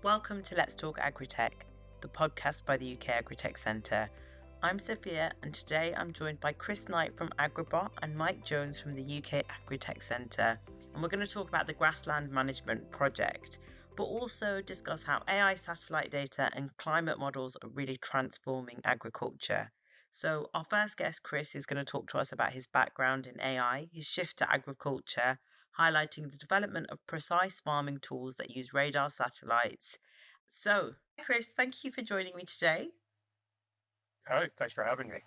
Welcome to Let's Talk Agri-Tech, the podcast by the UK Agri-Tech Centre. I'm Sophia, and today I'm joined by Chris Knight from Agribot and Mike Jones from the UK Agri-Tech Centre. And we're going to talk about the Grassland Management Project, but also discuss how AI satellite data and climate models are really transforming agriculture. So our first guest, Chris, is going to talk to us about his background in AI, his shift to agriculture, highlighting the development of precise farming tools that use radar satellites. So, Chris, thank you for joining me today. Hi, thanks for having me.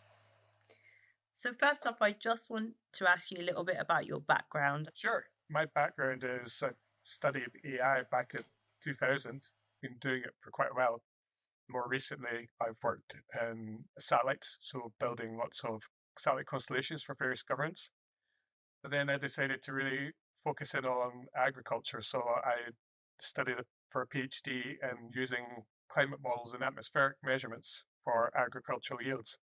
So first off, I just want to ask you a little bit about your background. Sure. My background is I studied AI back in 2000, been doing it for quite a while. More recently, I've worked in satellites, so building lots of satellite constellations for various governments. But then I decided to really focus in on agriculture, so I studied it for a PhD in using climate models and atmospheric measurements for agricultural yields.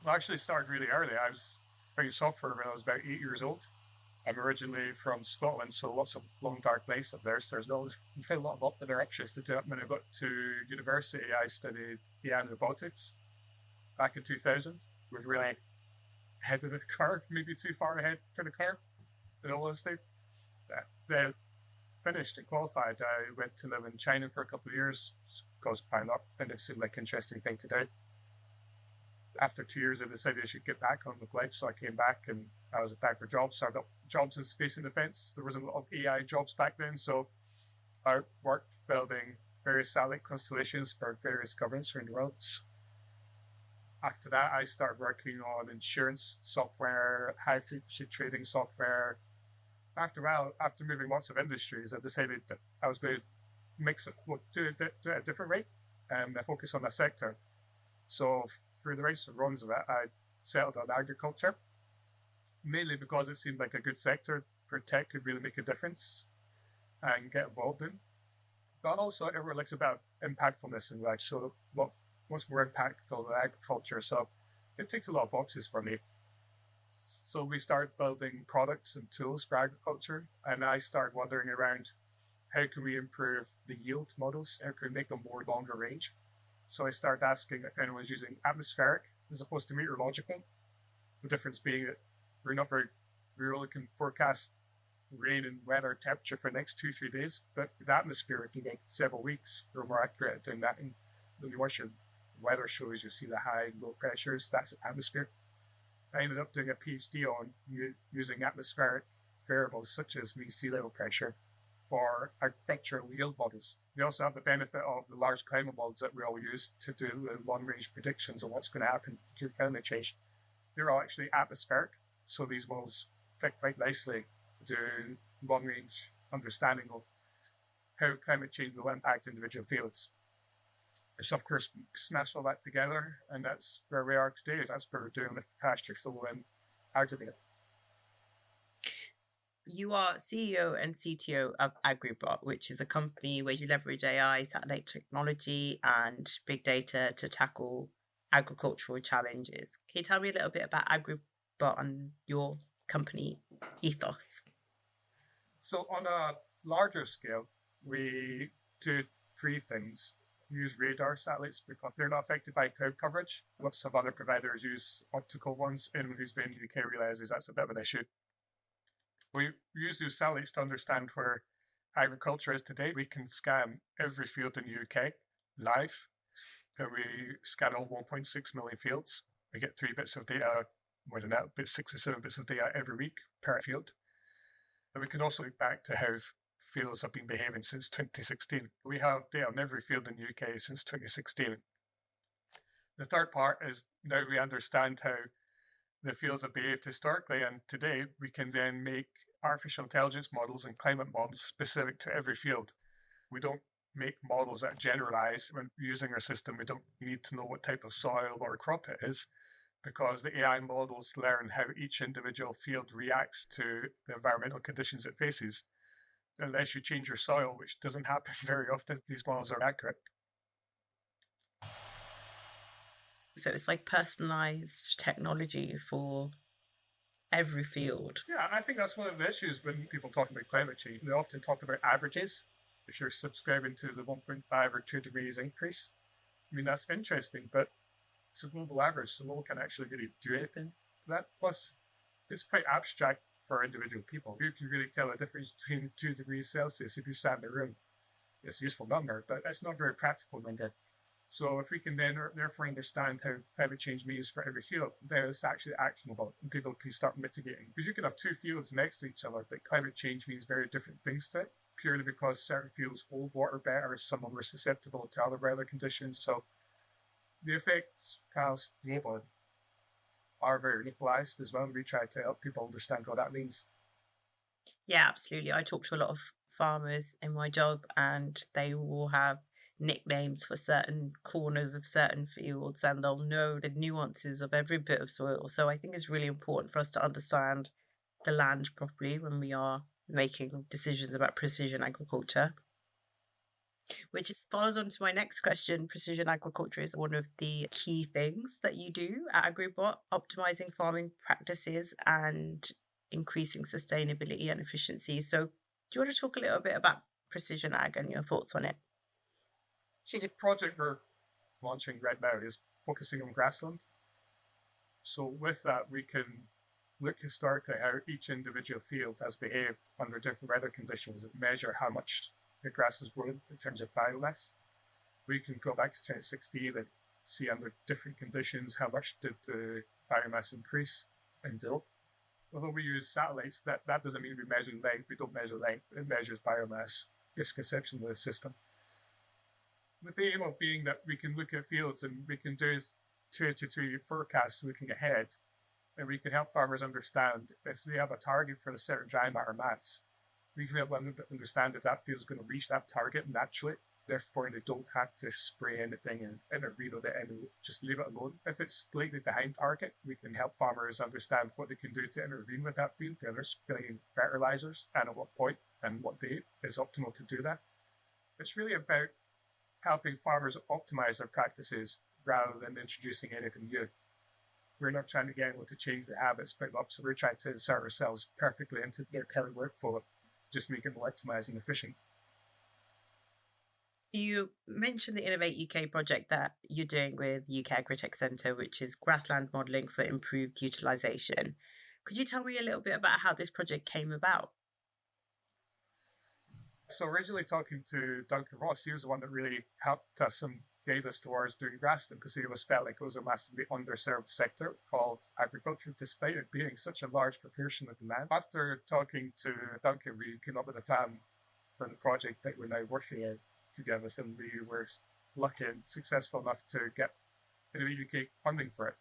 I actually started really early. I was writing software when I was about 8 years old. I'm originally from Scotland, so lots of long dark nights up there. So there's a lot of up there extras to do. When I got to university, I studied AI and robotics back in 2000. It was really ahead of the curve, maybe too far ahead for the curve, in all honesty. Then finished and qualified. I went to live in China for a couple of years because why not? And it seemed like an interesting thing to do. After 2 years, I decided I should get back on with life, so I came back and I was applying for jobs. So I got jobs in space and defense. There wasn't a lot of AI jobs back then, so I worked building various satellite constellations for various governments around the world. After that, I started working on insurance software, high frequency trading software. After a while, after moving lots of industries, I decided that I was going to do it at a different rate and focus on a sector. So through the race and runs of it, I settled on agriculture, mainly because it seemed like a good sector where tech could really make a difference and get involved in. But also, everyone likes about impactfulness in life. So what's more impactful than agriculture? So it ticks a lot of boxes for me. So we started building products and tools for agriculture, and I started wondering around how can we improve the yield models, how can we make them more longer range. So I started asking if anyone's using atmospheric as opposed to meteorological. The difference being that we only can forecast rain and weather temperature for the next 2-3 days, but with atmosphere it can take several weeks. We're more accurate at doing that. And when you watch your weather shows, you see the high and low pressures, that's atmosphere. I ended up doing a PhD on using atmospheric variables such as sea level pressure for agricultural yield models. We also have the benefit of the large climate models that we all use to do long-range predictions of what's going to happen to climate change. They're all actually atmospheric, so these models fit quite nicely to long-range understanding of how climate change will impact individual fields. So of course, smash all that together, and that's where we are today. That's what we're doing with pasture flow and Agribot. You are CEO and CTO of Agribot, which is a company where you leverage AI, satellite technology, and big data to tackle agricultural challenges. Can you tell me a little bit about Agribot and your company ethos? So on a larger scale, we do 3 things. We use radar satellites because they're not affected by cloud coverage. Lots of other providers use optical ones. Anyone who's been in the UK realizes that's a bit of an issue. We use those satellites to understand where agriculture is today. We can scan every field in the UK live. And we scan all 1.6 million fields. We get 3 bits of data, more than that, 6 or 7 bits of data every week per field. And we can also look back to how fields have been behaving since 2016. We have data on every field in the UK since 2016. The third part is now we understand how the fields have behaved historically, and today we can then make artificial intelligence models and climate models specific to every field. We don't make models that generalize. When using our system, we don't need to know what type of soil or crop it is, because the AI models learn how each individual field reacts to the environmental conditions it faces. Unless you change your soil, which doesn't happen very often, these models are accurate. So it's like personalized technology for every field. Yeah, and I think that's one of the issues when people talk about climate change. They often talk about averages. If you're subscribing to the 1.5 or 2 degrees increase, I mean, that's interesting, but it's a global average, so no one can actually really do anything to that. Plus, it's quite abstract for individual people. You can really tell the difference between 2 degrees Celsius if you sat in a room. It's a useful number, but it's not very practical when done. So if we can then therefore understand how climate change means for every field, then it's actually actionable and people can start mitigating. Because you can have two fields next to each other, but climate change means very different things to it, purely because certain fields hold water better, some are more susceptible to other weather conditions. So the effects across globally are very localized as well. We try to help people understand what that means. Yeah, absolutely. I talk to a lot of farmers in my job, and they will have nicknames for certain corners of certain fields, and they'll know the nuances of every bit of soil. So I think it's really important for us to understand the land properly when we are making decisions about precision agriculture. Which follows on to my next question. Precision agriculture is one of the key things that you do at Agribot, optimizing farming practices and increasing sustainability and efficiency. So do you want to talk a little bit about precision ag and your thoughts on it? So the project we're launching right now is focusing on grassland. So with that, we can look historically how each individual field has behaved under different weather conditions and measure how much the grass has grown in terms of biomass. We can go back to 2016 and see under different conditions how much did the biomass increase and dill. Although we use satellites, that doesn't mean we measure length. We don't measure length. It measures biomass, its conception of the system. With the aim of being that we can look at fields and we can do 2 to 3 year forecasts looking ahead, and we can help farmers understand if they have a target for a certain dry matter mass, we can help them understand if that field is going to reach that target naturally. Therefore, they don't have to spray anything and intervene with it and just leave it alone. If it's slightly behind target, we can help farmers understand what they can do to intervene with that field, whether spraying fertilizers and at what point and what date is optimal to do that. It's really about helping farmers optimize their practices rather than introducing anything new. We're not trying to get anyone to change their habits, but so we're trying to insert ourselves perfectly into their current workflow, just make it more optimized and efficient. You mentioned the Innovate UK project that you're doing with UK Agri-Tech Centre, which is grassland modelling for improved utilisation. Could you tell me a little bit about how this project came about? So originally talking to Duncan Ross, he was the one that really helped us and guided us towards doing grassland because he always felt like it was a massively underserved sector called agriculture, despite it being such a large proportion of the land. After talking to Duncan, we came up with a plan for the project that we're now working on together, and we were lucky and successful enough to get UK funding for it.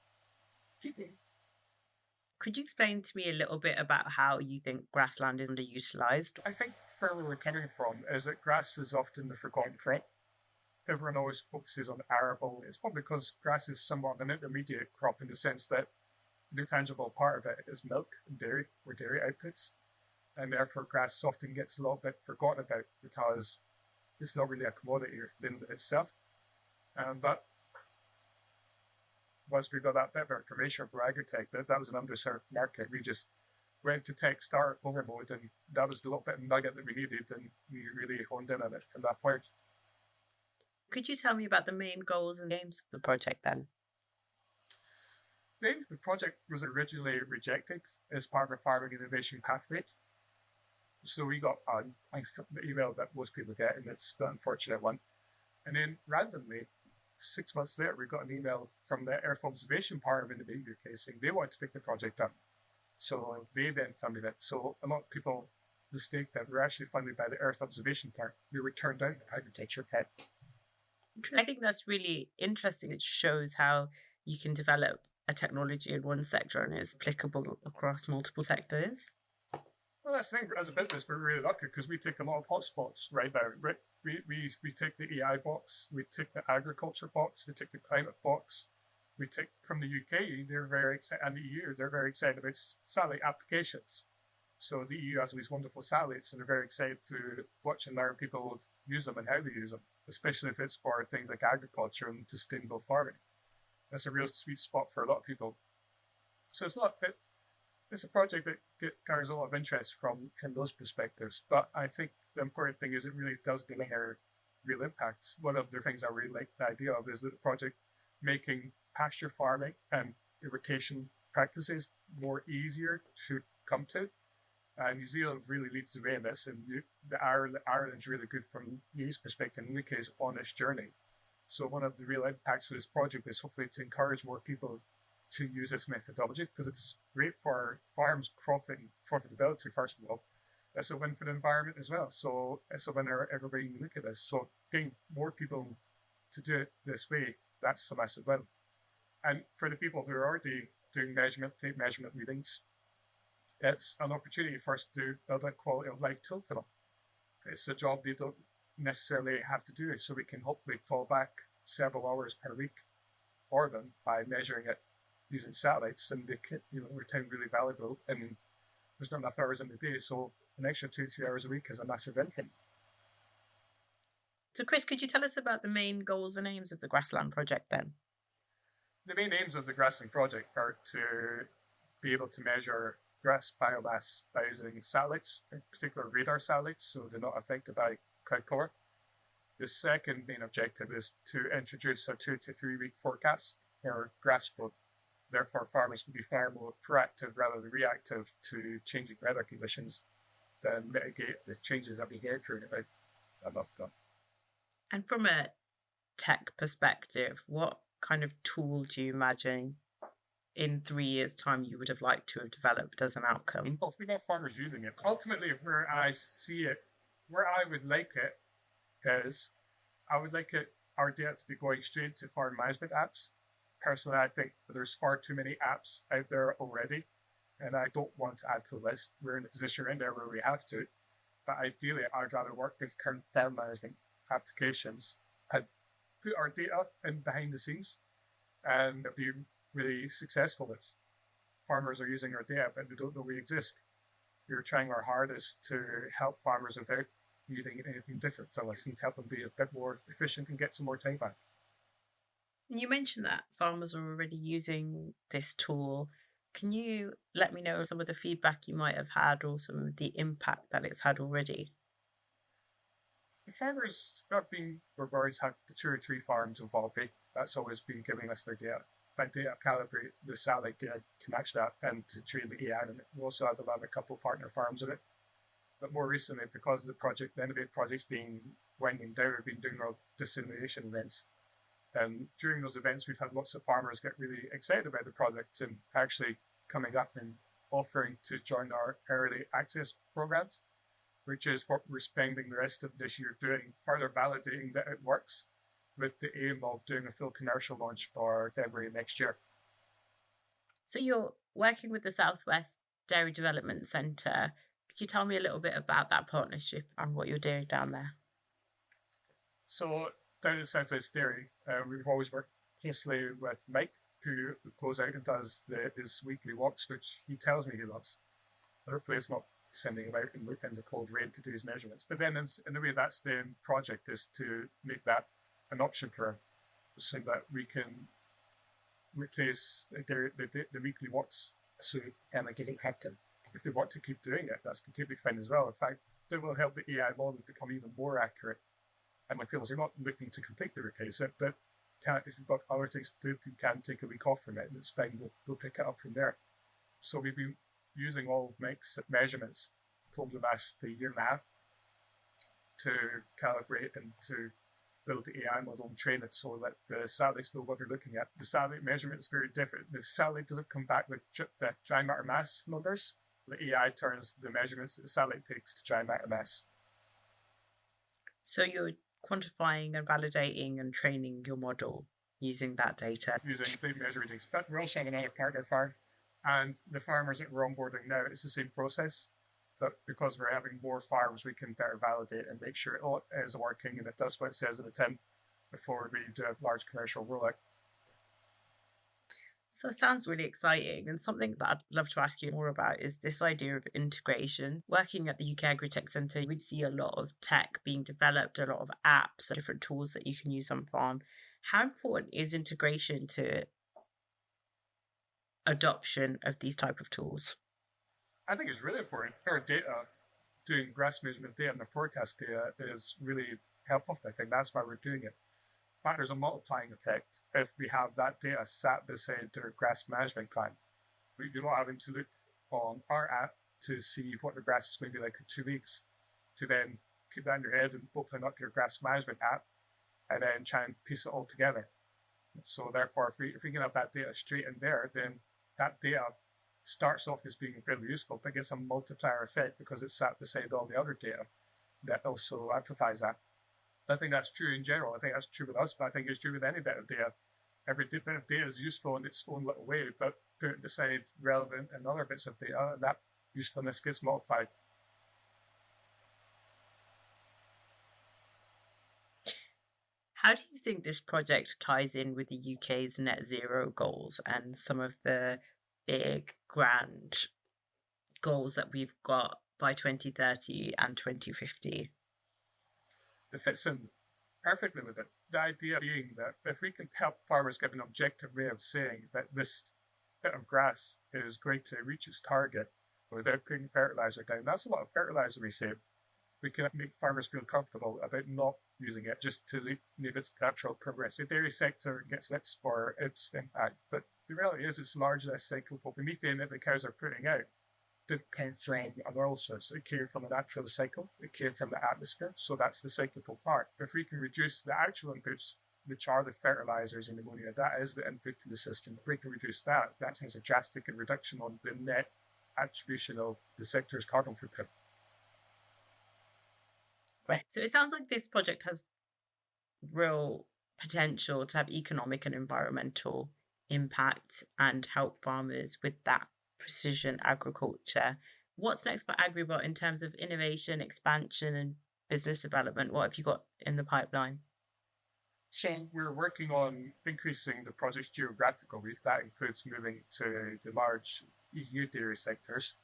Could you explain to me a little bit about how you think grassland is underutilised? I think where we're coming from is that grass is often the forgotten crop. Everyone always focuses on arable. It's probably because grass is somewhat an intermediate crop in the sense that the tangible part of it is milk and dairy, or dairy outputs. And therefore grass often gets a little bit forgotten about because it's not really a commodity in itself. But once we got that bit of information from Agri-Tech, that was an underserved market. We just went to tech start over mode, and that was the little bit of nugget that we needed, and we really honed in on it from that point. Could you tell me about the main goals and aims of the project then? The project was originally rejected as part of a farming innovation pathway. So we got an email that most people get, and it's the unfortunate one. And then randomly, 6 months later, we got an email from the Earth Observation part of the UK saying they wanted to pick the project up. So they then funded it. So a lot of people mistake that we're actually funded by the Earth Observation part. We were turned down the agriculture part. I think that's really interesting. It shows how you can develop a technology in one sector and it's applicable across multiple sectors. Well, that's the thing. As a business, we're really lucky because we take a lot of hotspots right now. We take the AI box, we take the agriculture box, we take the climate box. We take from the UK, they're very excited, and the EU, they're very excited about satellite applications. So the EU has these wonderful satellites, and they're very excited to watch and learn people use them and how they use them, especially if it's for things like agriculture and sustainable farming. That's a real sweet spot for a lot of people. So it's not that it's a project that garners a lot of interest from those perspectives. But I think the important thing is it really does deliver real impacts. One of the things I really like the idea of is that the project making pasture farming and irrigation practices more easier to come to. New Zealand really leads the way in this, and Ireland's really good from UK's perspective. And UK is on this journey. So one of the real impacts of this project is hopefully to encourage more people to use this methodology, because it's great for farms' profitability, first of all. It's a win for the environment as well. So it's a winner everybody can look at this. So getting more people to do it this way, that's a massive win. And for the people who are already doing measurement readings, it's an opportunity for us to build a quality of life tool for them. It's a job they don't necessarily have to do, so we can hopefully fall back several hours per week for them by measuring it using satellites, and they can, return really valuable. And there's not enough hours in the day, so an extra 2-3 hours a week is a massive benefit. So, Chris, could you tell us about the main goals and aims of the Grassland project then? The main aims of the Grassland project are to be able to measure grass biomass by using satellites, in particular radar satellites, so they're not affected by cloud cover. The second main objective is to introduce a 2 to 3 week forecast for grass growth. Therefore, farmers can be far more proactive rather than reactive to changing weather conditions, than mitigate the changes that we hear through about. And from a tech perspective, what kind of tool do you imagine in 3 years' time you would have liked to have developed as an outcome? Well, we got farmers using it. Ultimately, where I see it, where I would like it is, I would like our data to be going straight to farm management apps. Personally, I think that there's far too many apps out there already, and I don't want to add to the list. We're in a position right there where we have to, but ideally, I'd rather work with current farm management applications and put our data in behind the scenes, and be really successful if farmers are using our data but they don't know we exist. We're trying our hardest to help farmers without needing anything different. So I think help them be a bit more efficient and get some more time back. You mentioned that farmers are already using this tool. Can you let me know some of the feedback you might have had or some of the impact that it's had already? The farmers we've always had the 2 or 3 farms involved. That's always been giving us their data. But data calibrate the satellite data to match that and to train the AI on it. We also had a couple partner farms in it. But more recently, because the Innovate project's been winding down, we've been doing our dissemination events. And during those events, we've had lots of farmers get really excited about the project and actually coming up and offering to join our early access programs, which is what we're spending the rest of this year doing, further validating that it works, with the aim of doing a full commercial launch for February next year. So you're working with the Southwest Dairy Development Centre. Could you tell me a little bit about that partnership and what you're doing down there? So down at Southwest Dairy, we've always worked closely with Mike, who goes out and does his weekly walks, which he tells me he loves. Hopefully it's not sending him out in the cold rain to do his measurements. But then in a way, that's the project, is to make that an option for him, so that we can replace the weekly walks. So Emma doesn't have to. If they want to keep doing it, that's completely fine as well. In fact, it will help the AI model become even more accurate. And my feelings are not looking to completely replace it, but if you've got other things to do, you can take a week off from it, and it's fine. We'll pick it up from there. So we've been using all of Mike's measurements over the last year and a half to calibrate and to build the AI model and train it so that the satellites know what they're looking at. The satellite measurement is very different. The satellite doesn't come back with the dry matter mass numbers. The AI turns the measurements that the satellite takes to dry matter mass. So you're quantifying and validating and training your model using that data? Using the measuring things. But we're also having another partner farm, and the farmers that we're onboarding now, it's the same process. But because we're having more farms, we can better validate and make sure it is working and it does what it says in the tin before we do a large commercial rollout. So it sounds really exciting, and something that I'd love to ask you more about is this idea of integration. Working at the UK Agri-Tech Centre, we see a lot of tech being developed, a lot of apps, different tools that you can use on farm. How important is integration to adoption of these type of tools? I think it's really important. Our data, doing grass management data and the forecast data is really helpful. I think that's why we're doing it. But there's a multiplying effect if we have that data sat beside our grass management plan. You're not having to look on our app to see what the grass is going to be like in 2 weeks, to then keep that in your head and open up your grass management app and then try and piece it all together. So therefore, if we can have that data straight in there, then that data starts off as being really useful, but gets a multiplier effect because it's sat beside all the other data that also amplifies that. I think that's true in general. I think that's true with us, but I think it's true with any bit of data. Every bit of data is useful in its own little way, but put it beside relevant and other bits of data, and that usefulness gets multiplied. How do you think this project ties in with the UK's net zero goals and some of the big, grand goals that we've got by 2030 and 2050? It fits in perfectly with it. The idea being that if we can help farmers get an objective way of saying that this bit of grass is going to reach its target without putting fertilizer down, that's a lot of fertilizer we save. We can make farmers feel comfortable about not using it just to leave its natural progress. The dairy sector gets its for its impact, but the reality is it's largely a cyclical. The methane that the cows are putting out didn't come from an oil source. It came from a natural cycle. It came from the atmosphere. So that's the cyclical part. If we can reduce the actual inputs, which are the fertilizers and ammonia, that is the input to the system. If we can reduce that, that has a drastic reduction on the net attribution of the sector's carbon footprint. Right. So it sounds like this project has real potential to have economic and environmental impact and help farmers with that precision agriculture. What's next for Agribot in terms of innovation, expansion, and business development? What have you got in the pipeline? So we're working on increasing the project's geographical reach. That includes moving to the large EU dairy sectors.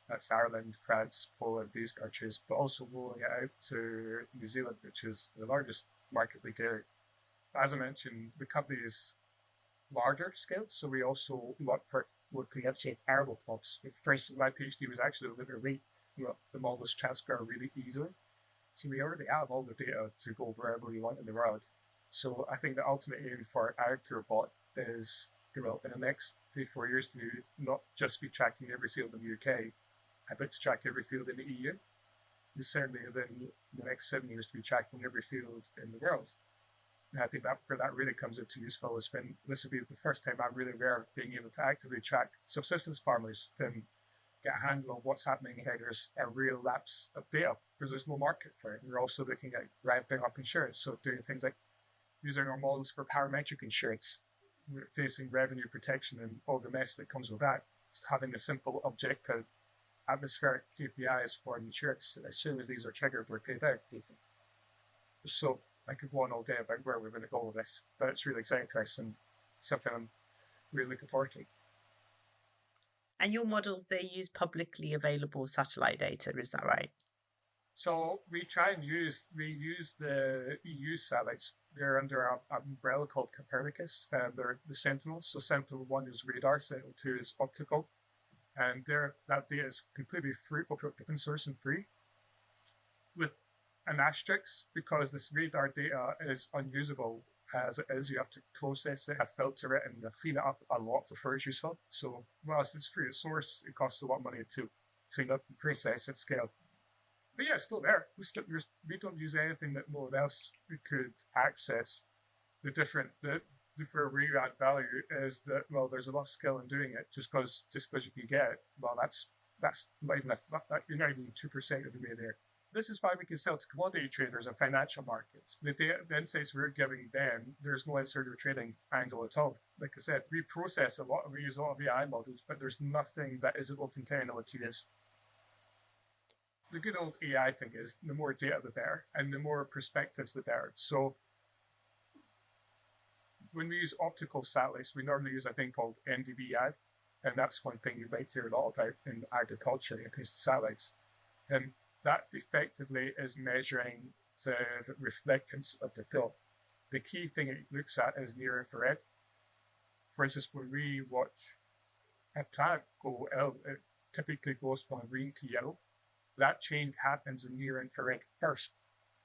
That's Ireland, France, Poland, these countries, but also rolling it out to New Zealand, which is the largest market for dairy. As I mentioned, the company is larger scale, so we also looking at say arable plots. For instance, my PhD was actually looking at rate. The models transfer really easily. So we already have all the data to go wherever we want in the world. So I think the ultimate aim for Agribot is, in the next 3-4 years to not just be tracking every field in the UK, but to track every field in the EU. And certainly within the next 7 years to be tracking every field in the world. And I think that where that really comes into useful is when this will be the first time I'm really aware of being able to actively track subsistence farmers and get a handle on what's happening here. There's a real lapse of data because there's no market for it. We're also looking at ramping up insurance, so doing things like using our models for parametric insurance, facing revenue protection and all the mess that comes with that. Just having a simple objective atmospheric KPIs for insurance. As soon as these are triggered, we're paid out. So I could go on all day about where we're going to go with this, but it's really exciting for us and something I'm really looking forward to. And your models, they use publicly available satellite data, is that right? So we use the EU satellites. They're under an umbrella called Copernicus, and they're the Sentinels. So Sentinel-1 is radar, Sentinel-2 is optical, and that data is completely free, open source and free, with an asterisk because this radar data is unusable as it is. You have to process it, filter it, and clean it up a lot before it's useful. So whilst it's free at source, it costs a lot of money to clean up and process at scale. But yeah, it's still there. We don't use anything that no one else could access. Where we add value is that, well, there's a lot of skill in doing it. Just because you can get it, well, that's not even you're not even 2% of the way there. This is why we can sell to commodity traders and financial markets. The insights we're giving them, there's no insider trading angle at all. Like I said, we use a lot of AI models, but there's nothing that isn't open technology to use. The good old AI thing is the more data, the better, and the more perspectives, the better. So when we use optical satellites, we normally use a thing called NDVI, and that's one thing you might hear a lot about in agriculture when it comes to satellites. And that effectively is measuring the reflectance of the field. The key thing it looks at is near infrared. For instance, when we watch a plant go ill, typically goes from green to yellow. That change happens in near infrared first.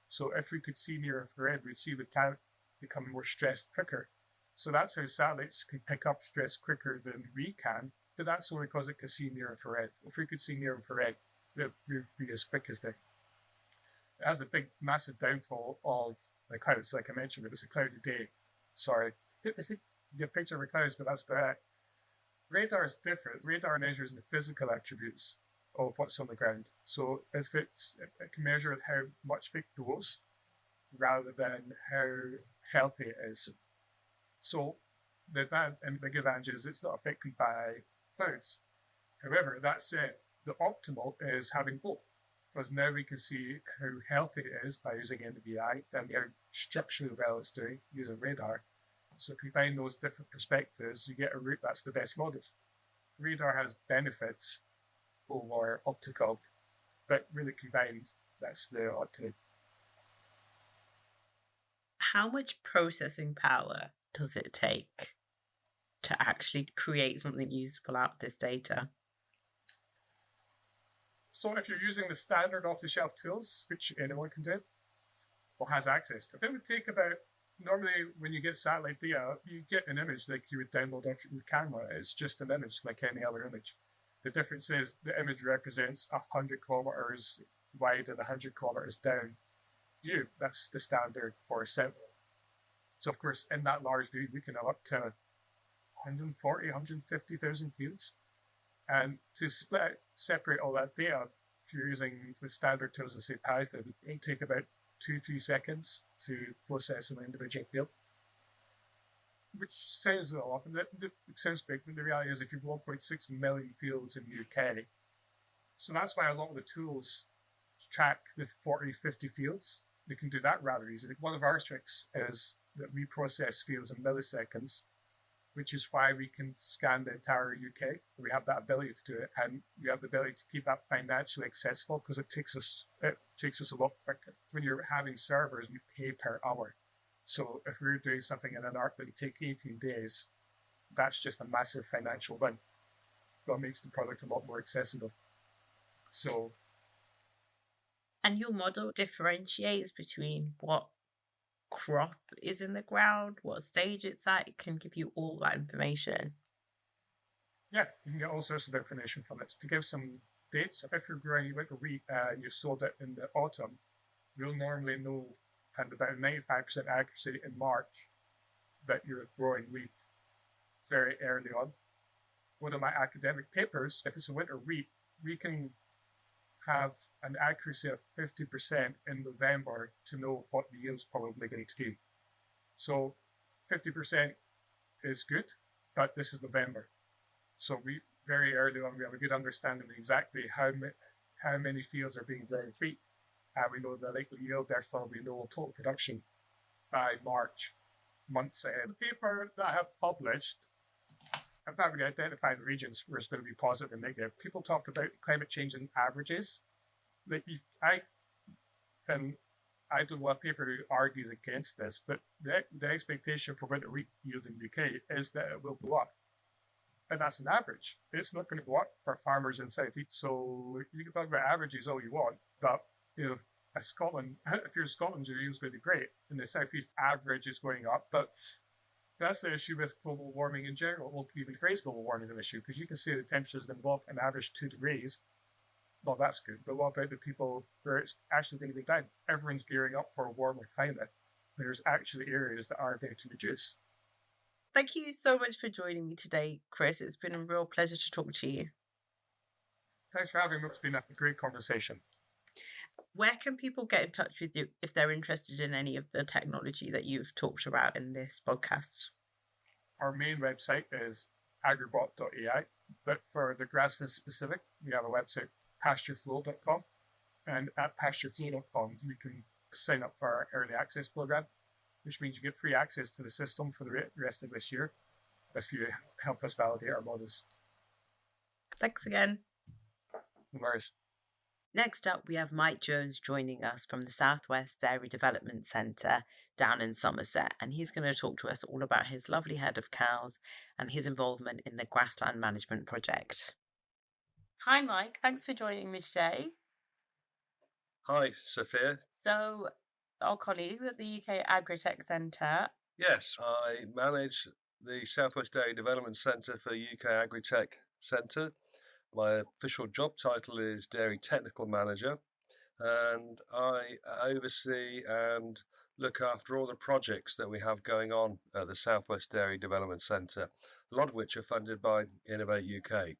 So if we could see near infrared, we'd see the cow become more stressed quicker. So that's how satellites can pick up stress quicker than we can, but that's only because it can see near infrared. If we could see near infrared, it would be as quick as they. It has a big, massive downfall of the clouds. Like I mentioned, it was a cloudy day. Sorry. It's a picture of the clouds, but that's bad. Radar is different. Radar measures the physical attributes of what's on the ground. So if it can measure how much it grows rather than how healthy it is. So the big advantage is it's not affected by clouds. However, that said, the optimal is having both, because now we can see how healthy it is by using NDVI and how structurally well it's doing using radar. So combine those different perspectives, you get a route that's the best model. Radar has benefits over optical, but really combined, that's the optimal. How much processing power does it take to actually create something useful out of this data? So if you're using the standard off-the-shelf tools, which anyone can do, or has access to, it would take about, normally when you get satellite data, you get an image like you would download off your camera. It's just an image like any other image. The difference is the image represents 100 kilometers wide and 100 kilometers down view. That's the standard for a set. So of course, in that large view, we can have up to 140, 150,000 fields. And to separate all that data, if you're using the standard tools that say Python, it will take about 2-3 seconds to process an individual field. Which sounds a lot, it sounds big, but the reality is if you have 1.6 million fields in the UK, so that's why a lot of the tools track the 40, 50 fields. They can do that rather easily. One of our tricks is that we process fields in milliseconds, which is why we can scan the entire UK. We have that ability to do it, and we have the ability to keep that financially accessible because it takes us a lot quicker. When you're having servers, you pay per hour. So if we're doing something in an arc that would take 18 days, that's just a massive financial win. That makes the product a lot more accessible. So, and your model differentiates between what crop is in the ground, what stage it's at. It can give you all that information. Yeah, you can get all sorts of information from it. To give some dates, if you're growing like a wheat and you've sold it in the autumn, you'll normally know, and about 95% accuracy in March, that you're growing wheat very early on. One of my academic papers, if it's a winter wheat, we can have an accuracy of 50% in November to know what the yield's probably going to be. So 50% is good, but this is November. So we very early on, we have a good understanding of exactly how many fields are being grown wheat. And we know the likely yield, therefore we know total production by March, months ahead. The paper that I have published, I've not really identified regions where it's going to be positive and negative. People talk about climate change and averages. Like I don't want a paper who argues against this, but the expectation for winter wheat yield in the UK is that it will go up. And that's an average. It's not going to go up for farmers in South East. So you can talk about averages all you want, but Scotland, if you're in Scotland, your yield's going to be great. In the southeast, average is going up, but that's the issue with global warming in general. We'll even phrase global warming as an issue because you can see the temperatures going to go up an average 2 degrees. Well, that's good. But what about the people where it's actually going to be down? Everyone's gearing up for a warmer climate. There's actually areas that are going to reduce. Thank you so much for joining me today, Chris. It's been a real pleasure to talk to you. Thanks for having me. It's been a great conversation. Where can people get in touch with you if they're interested in any of the technology that you've talked about in this podcast? Our main website is agribot.ai, but for the grassland specific, we have a website, pastureflow.com, and at pastureflow.com, you can sign up for our early access program, which means you get free access to the system for the rest of this year if you help us validate our models. Thanks again. No worries. Next up, we have Mike Jones joining us from the Southwest Dairy Development Centre down in Somerset, and he's going to talk to us all about his lovely herd of cows and his involvement in the Grassland Management Project. Hi, Mike. Thanks for joining me today. Hi, Sophia. So, our colleagues at the UK Agri-Tech Centre. Yes, I manage the Southwest Dairy Development Centre for UK Agri-Tech Centre. My official job title is Dairy Technical Manager, and I oversee and look after all the projects that we have going on at the Southwest Dairy Development Centre, a lot of which are funded by Innovate UK.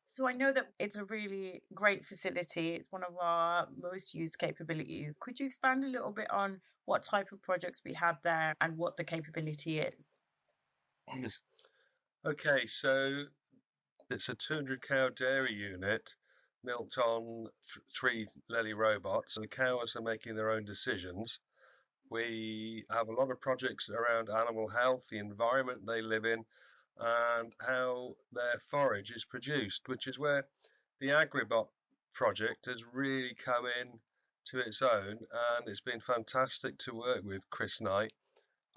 So I know that it's a really great facility. It's one of our most used capabilities. Could you expand a little bit on what type of projects we have there and what the capability is? Okay, so it's a 200 cow dairy unit milked on three Lely robots. The cows are making their own decisions. We have a lot of projects around animal health, the environment they live in, and how their forage is produced, which is where the Agribot project has really come in to its own. And it's been fantastic to work with Chris Knight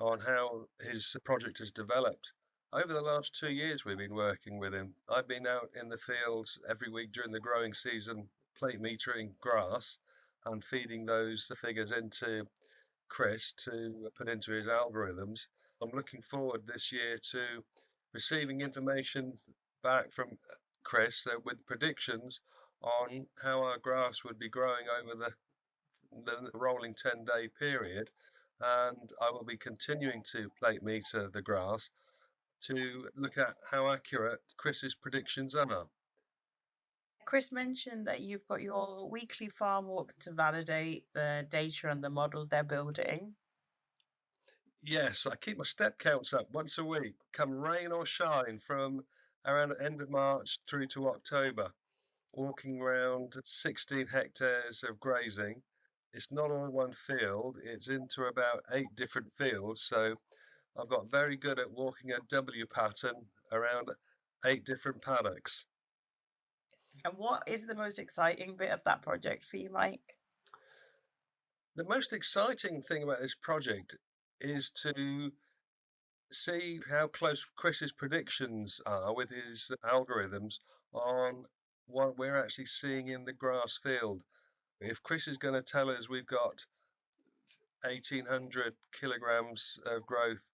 on how his project has developed. Over the last 2 years, we've been working with him. I've been out in the fields every week during the growing season, plate metering grass and feeding those figures into Chris to put into his algorithms. I'm looking forward this year to receiving information back from Chris with predictions on how our grass would be growing over the rolling 10-day period. And I will be continuing to plate meter the grass to look at how accurate Chris's predictions are. Chris mentioned that you've got your weekly farm walks to validate the data and the models they're building. Yes, I keep my step counts up once a week, come rain or shine, from around the end of March through to October, walking around 16 hectares of grazing. It's not all one field, it's into about 8 different fields. So I've got very good at walking a W pattern around 8 different paddocks. And what is the most exciting bit of that project for you, Mike? The most exciting thing about this project is to see how close Chris's predictions are with his algorithms on what we're actually seeing in the grass field. If Chris is going to tell us we've got 1,800 kilograms of growth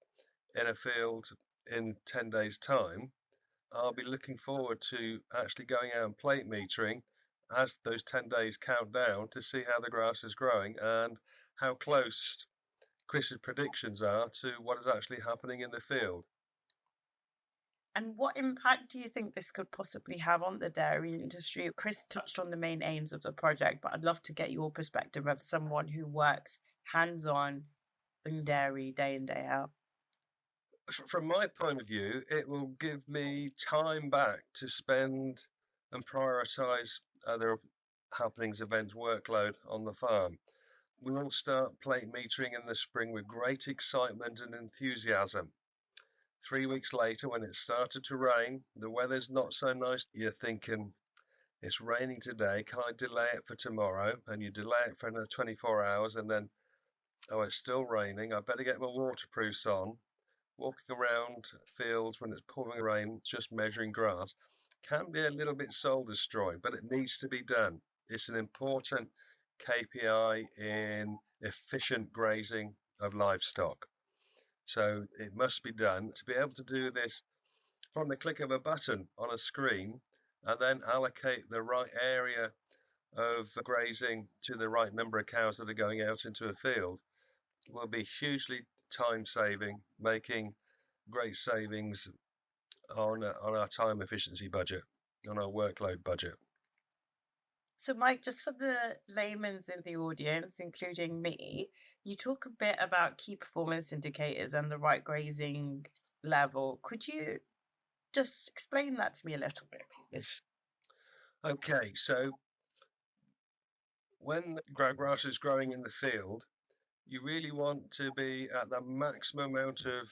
in a field in 10 days' time, I'll be looking forward to actually going out and plate metering as those 10 days count down to see how the grass is growing and how close Chris's predictions are to what is actually happening in the field. And what impact do you think this could possibly have on the dairy industry? Chris touched on the main aims of the project, but I'd love to get your perspective of someone who works hands-on in dairy day in, day out. From my point of view, it will give me time back to spend and prioritise other happenings, events, workload on the farm. We will start plate metering in the spring with great excitement and enthusiasm. 3 weeks later, when it started to rain, the weather's not so nice. You're thinking, it's raining today, can I delay it for tomorrow? And you delay it for another 24 hours, and then, oh, it's still raining. I better get my waterproofs on. Walking around fields when it's pouring rain, just measuring grass, can be a little bit soul destroying, but it needs to be done. It's an important KPI in efficient grazing of livestock. So it must be done. To be able to do this from the click of a button on a screen and then allocate the right area of grazing to the right number of cows that are going out into a field will be hugely time saving, making great savings on our time efficiency budget, on our workload budget. So, Mike, just for the layman's in the audience, including me, you talk a bit about key performance indicators and the right grazing level. Could you just explain that to me a little bit, please? Okay, so when grass is growing in the field, you really want to be at the maximum amount of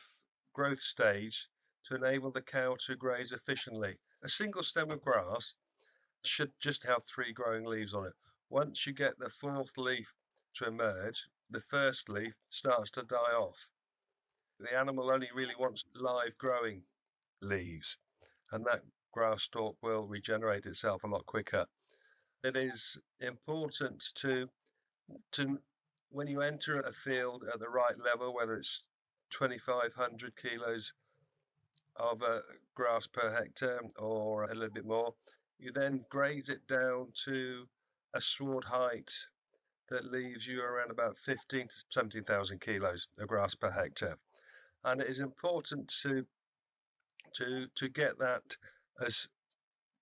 growth stage to enable the cow to graze efficiently. A single stem of grass should just have 3 growing leaves on it. Once you get the 4th leaf to emerge, the first leaf starts to die off. The animal only really wants live growing leaves, and that grass stalk will regenerate itself a lot quicker. It is important to when you enter a field at the right level, whether it's 2,500 kilos of grass per hectare or a little bit more, you then graze it down to a sward height that leaves you around about 15 to 17,000 kilos of grass per hectare. And it is important to get that as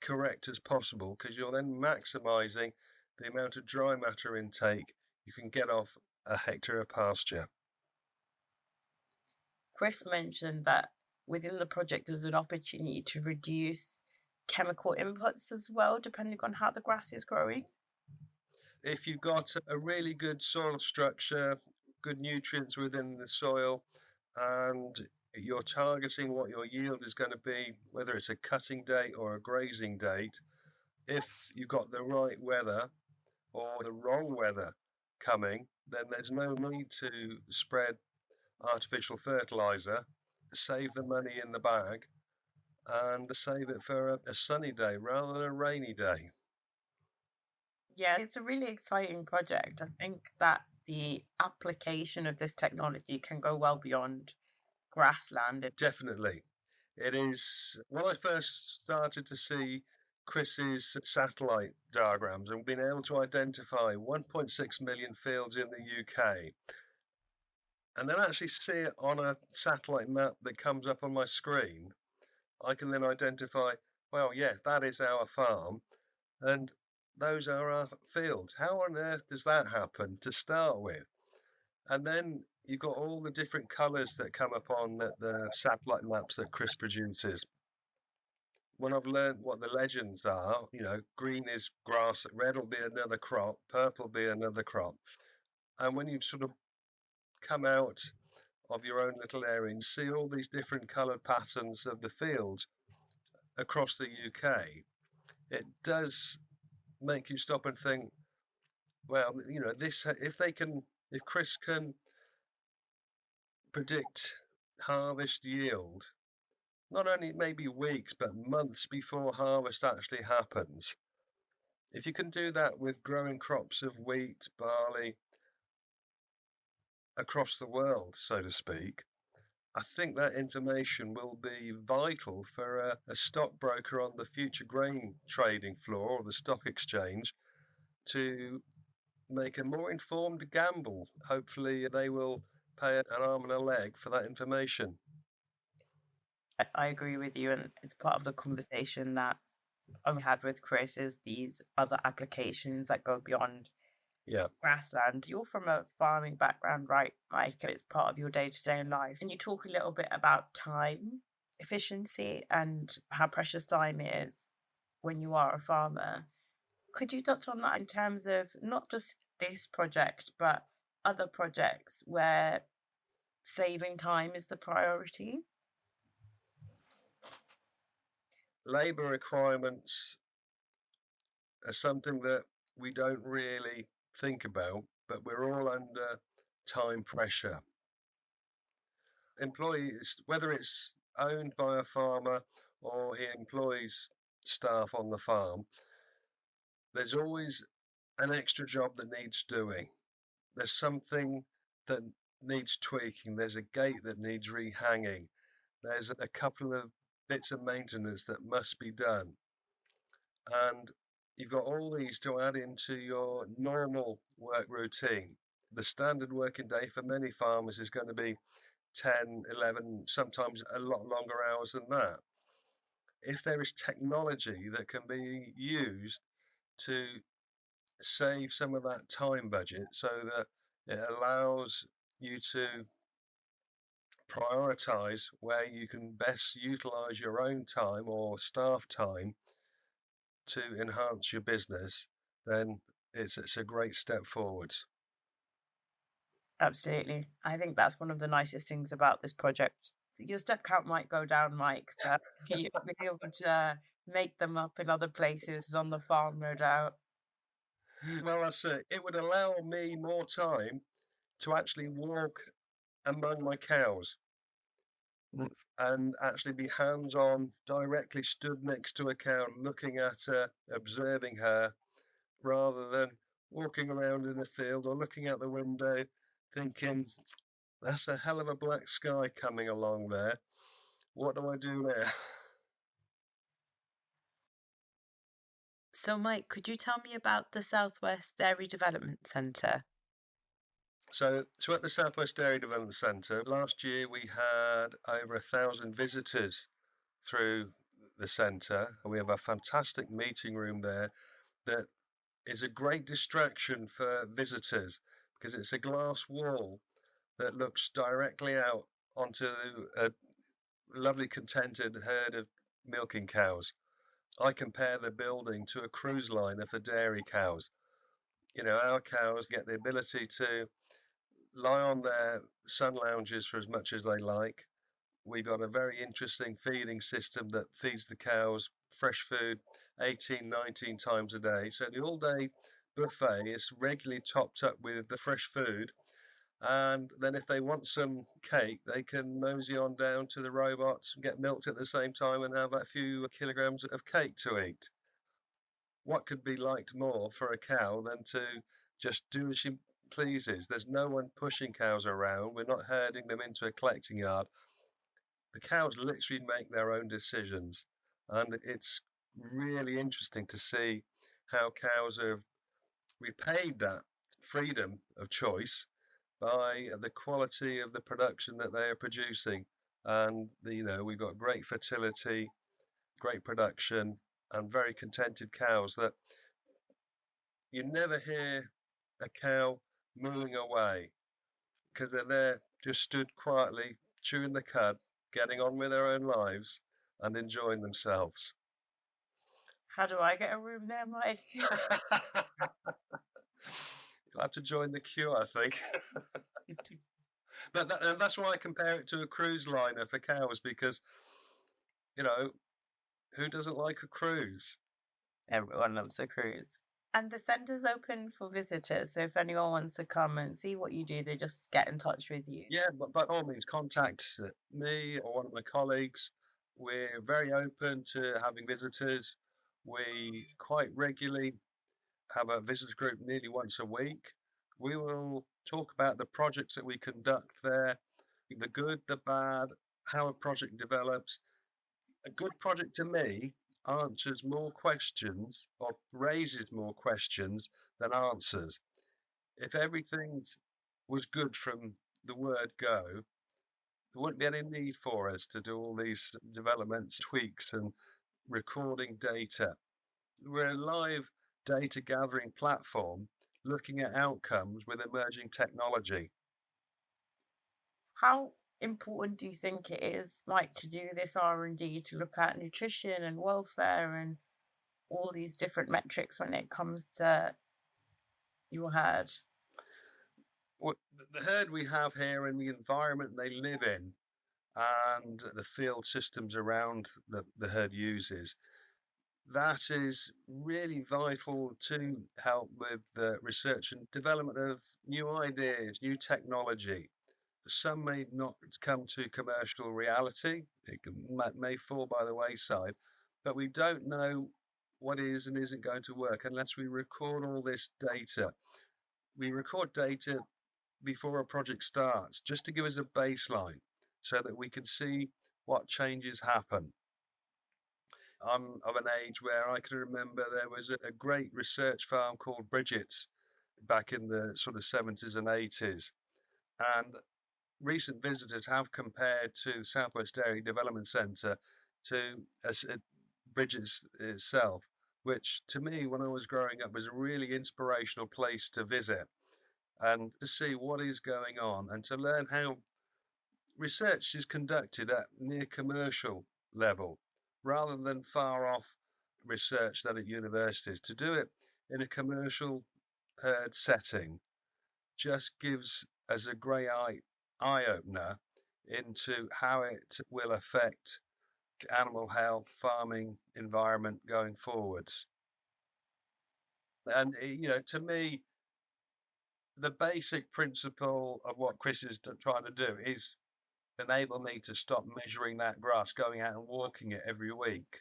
correct as possible, because you're then maximising the amount of dry matter intake you can get off a hectare of pasture. Chris mentioned that within the project there's an opportunity to reduce chemical inputs as well, depending on how the grass is growing. If you've got a really good soil structure, good nutrients within the soil, and you're targeting what your yield is going to be, whether it's a cutting date or a grazing date, if you've got the right weather or the wrong weather coming, then there's no need to spread artificial fertilizer. Save the money in the bag and save it for a sunny day rather than a rainy day. Yeah, it's a really exciting project. I think that the application of this technology can go well beyond grassland. Definitely. It is, when I first started to see Chris's satellite diagrams and being able to identify 1.6 million fields in the UK, and then actually see it on a satellite map that comes up on my screen, I can then identify, well, yeah, that is our farm, and those are our fields. How on earth does that happen to start with? And then you've got all the different colours that come up on the satellite maps that Chris produces. When I've learned what the legends are, green is grass, red will be another crop, purple will be another crop. And when you sort of come out of your own little area and see all these different coloured patterns of the fields across the UK, it does make you stop and think, well, if Chris can predict harvest yield, not only maybe weeks, but months before harvest actually happens. If you can do that with growing crops of wheat, barley across the world, so to speak, I think that information will be vital for a stockbroker on the future grain trading floor or the stock exchange to make a more informed gamble. Hopefully they will pay an arm and a leg for that information. I agree with you, and it's part of the conversation that I had with Chris is these other applications that go beyond grassland. You're from a farming background, right, Mike? It's part of your day-to-day life. And you talk a little bit about time efficiency and how precious time is when you are a farmer. Could you touch on that in terms of not just this project, but other projects where saving time is the priority? Labour requirements are something that we don't really think about, but we're all under time pressure. Employees, whether it's owned by a farmer or he employs staff on the farm, there's always an extra job that needs doing. There's something that needs tweaking. There's a gate that needs rehanging. There's a couple of bits of maintenance that must be done. And you've got all these to add into your normal work routine. The standard working day for many farmers is going to be 10, 11, sometimes a lot longer hours than that. If there is technology that can be used to save some of that time budget so that it allows you to prioritize where you can best utilize your own time or staff time to enhance your business, then it's a great step forwards. Absolutely. I think that's one of the nicest things about this project. Your step count might go down, Mike, but you'll be able to make them up in other places on the farm, no doubt. Well, that's it. It would allow me more time to actually walk among my cows. and actually be hands-on, directly stood next to a cow, looking at her, observing her, rather than walking around in a field or looking out the window thinking, that's a hell of a black sky coming along there. What do I do now? So, Mike, could you tell me about the Southwest Dairy Development Centre? So at the Southwest Dairy Development Centre, last year we had over 1,000 visitors through the centre. We have a fantastic meeting room there that is a great distraction for visitors because it's a glass wall that looks directly out onto a lovely contented herd of milking cows. I compare the building to a cruise liner for dairy cows. You know, our cows get the ability to lie on their sun lounges for as much as they like. We've got a very interesting feeding system that feeds the cows fresh food 18, 19 times a day. So the all-day buffet is regularly topped up with the fresh food. And then if they want some cake, they can mosey on down to the robots and get milked at the same time and have a few kilograms of cake to eat. What could be liked more for a cow than to just do as she pleases? There's no one pushing cows around. We're not herding them into a collecting yard. The cows literally make their own decisions. And it's really interesting to see how cows have repaid that freedom of choice by the quality of the production that they are producing. And, we've got great fertility, great production, and very contented cows that you never hear a cow mooing away because they're there just stood quietly, chewing the cud, getting on with their own lives and enjoying themselves. How do I get a room there, Mike? You'll have to join the queue, I think. But and that's why I compare it to a cruise liner for cows because, who doesn't like a cruise? Everyone loves a cruise. And the centre's open for visitors, so if anyone wants to come and see what you do, they just get in touch with you. Yeah, but by all means, contact me or one of my colleagues. We're very open to having visitors. We quite regularly have a visitors group nearly once a week. We will talk about the projects that we conduct there, the good, the bad, how a project develops. A good project to me answers more questions or raises more questions than answers. If everything was good from the word go, there wouldn't be any need for us to do all these developments, tweaks, and recording data. We're a live data gathering platform looking at outcomes with emerging technology. How important do you think it is, Mike, to do this R&D to look at nutrition and welfare and all these different metrics when it comes to your herd? Well, the herd we have here and the environment they live in and the field systems around the herd uses, that is really vital to help with the research and development of new ideas, new technology. Some may not come to commercial reality. It may fall by the wayside, but we don't know what is and isn't going to work unless we record all this data. We record data before a project starts just to give us a baseline so that we can see what changes happen. I'm of an age where I can remember there was a great research farm called Bridget's back in the sort of 70s and 80s. And recent visitors have compared to Southwest Dairy Development Centre to Bridget's itself, which to me, when I was growing up, was a really inspirational place to visit and to see what is going on and to learn how research is conducted at near commercial level rather than far off research done at universities. To do it in a commercial herd setting just gives us a great eye opener into how it will affect animal health, farming, environment going forwards. And, to me, the basic principle of what Chris is trying to do is enable me to stop measuring that grass, going out and walking it every week,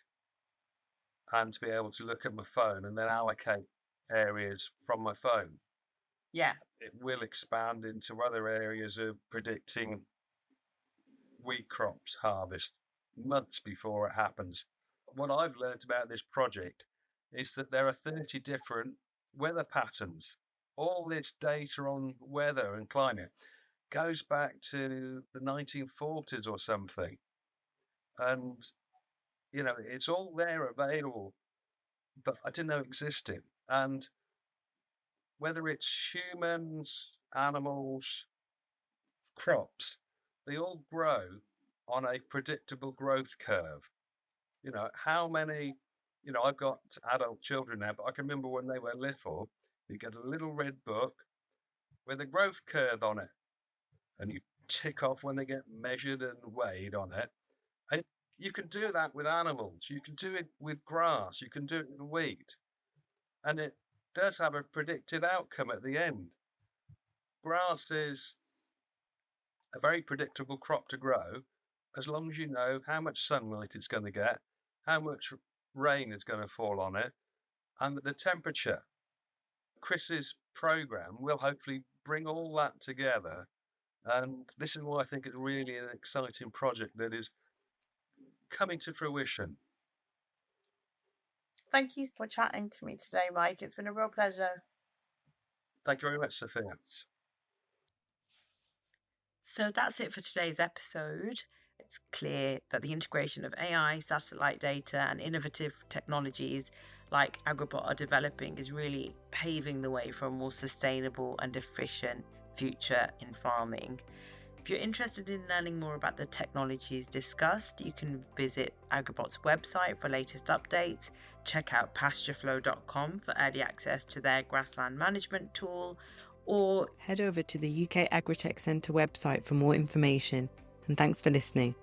and to be able to look at my phone and then allocate areas from my phone. Yeah. It will expand into other areas of predicting wheat crops harvest months before it happens. What I've learned about this project is that there are 30 different weather patterns. All this data on weather and climate goes back to the 1940s or something. And, it's all there available, but I didn't know it existed. And whether it's humans, animals, crops, they all grow on a predictable growth curve. How many, I've got adult children now, but I can remember when they were little, you get a little red book with a growth curve on it, and you tick off when they get measured and weighed on it. And you can do that with animals. You can do it with grass. You can do it with wheat. And it does have a predicted outcome at the end. Grass is a very predictable crop to grow as long as you know how much sunlight it's going to get, how much rain is going to fall on it, and the temperature. Chris's program will hopefully bring all that together. And this is why I think it's really an exciting project that is coming to fruition. Thank you for chatting to me today, Mike. It's been a real pleasure. Thank you very much, Sophia. So that's it for today's episode. It's clear that the integration of AI, satellite data, and innovative technologies like Agribot are developing is really paving the way for a more sustainable and efficient future in farming. If you're interested in learning more about the technologies discussed, you can visit Agribot's website for latest updates, check out pastureflow.com for early access to their grassland management tool, or head over to the UK Agri-Tech Centre website for more information. And thanks for listening.